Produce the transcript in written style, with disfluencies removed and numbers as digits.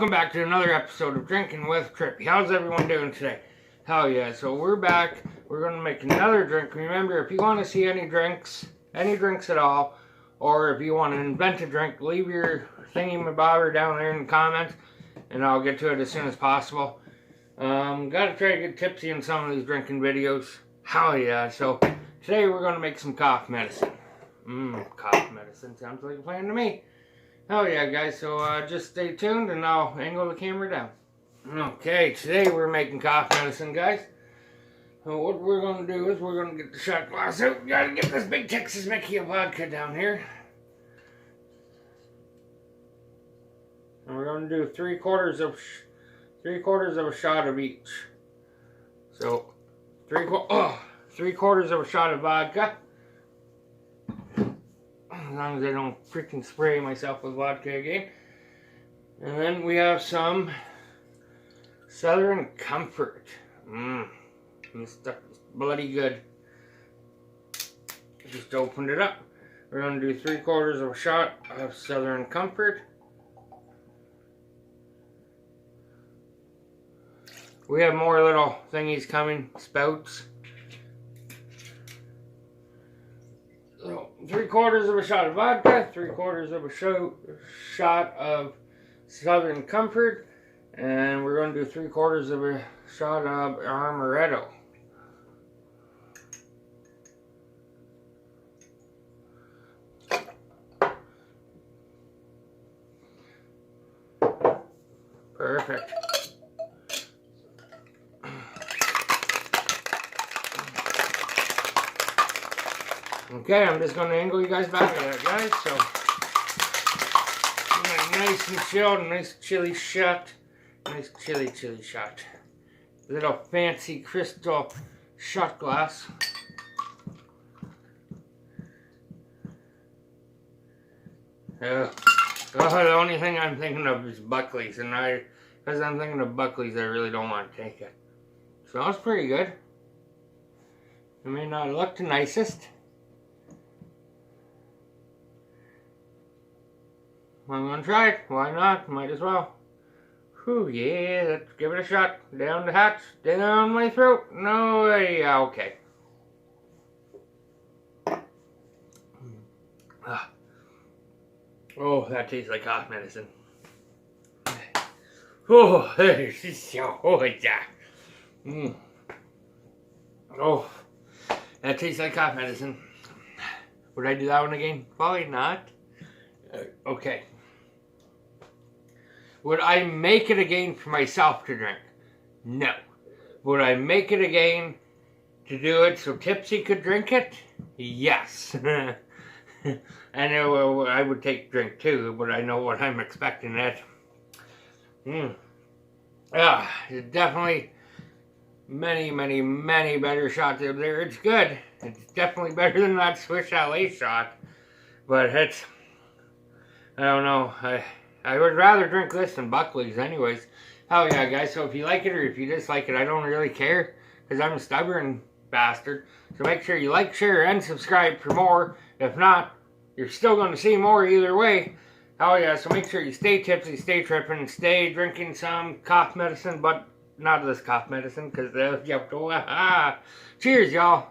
welcome back to another episode of Drinking with Trippy. How's everyone doing today? Hell yeah, so we're back. We're going to make another drink. Remember, if you want to see any drinks at all, or if you want to invent a drink, leave your thingy-mabobber down there in the comments, and I'll get to it as soon as possible. Gotta try to get tipsy in some of these drinking videos. Hell yeah, so today we're going to make some cough medicine. Cough medicine sounds like a plan to me. Oh yeah, guys, so just stay tuned and I'll angle the camera down. Okay, today we're making cough medicine, guys. So what we're going to do is we're going to get the shot glass out. We gotta get this big Texas Mickey of vodka down here. And we're going to do three quarters of a shot of each. So, three quarters of a shot of vodka. As long as I don't freaking spray myself with vodka again. And then we have some Southern Comfort. This stuff is bloody good. Just opened it up. We're going to do three quarters of a shot of Southern Comfort. We have more little thingies coming, spouts. So, three quarters of a shot of vodka, three quarters of a shot of Southern Comfort, and we're going to do three quarters of a shot of Amaretto. Perfect. Okay, I'm just going to angle you guys back at it, guys. So, nice and chilled, nice chilly shot. Nice chilly shot. Little fancy crystal shot glass. The only thing I'm thinking of is Buckley's, and because I'm thinking of Buckley's, I really don't want to take it. Smells pretty good. It may not look the nicest. I'm gonna try it. Why not? Might as well. Whew, yeah, let's give it a shot. Down the hatch, down my throat. No way. Yeah, okay. Oh, that tastes like cough medicine. Oh, yeah. Oh, that tastes like cough medicine. Would I do that one again? Probably not. Okay. Would I make it again for myself to drink? No. Would I make it again to do it so Tipsy could drink it? Yes. I know I would take drink too, but I know what I'm expecting it. There's definitely many better shots out there. It's good. It's definitely better than that Swiss Chalet shot. But it's, I don't know. I would rather drink this than Buckley's anyways. Hell yeah, guys. So if you like it or if you dislike it, I don't really care. Because I'm a stubborn bastard. So make sure you like, share, and subscribe for more. If not, you're still going to see more either way. Hell yeah. So make sure you stay tipsy, stay tripping, stay drinking some cough medicine. But not this cough medicine. Because you have to... Cheers, y'all.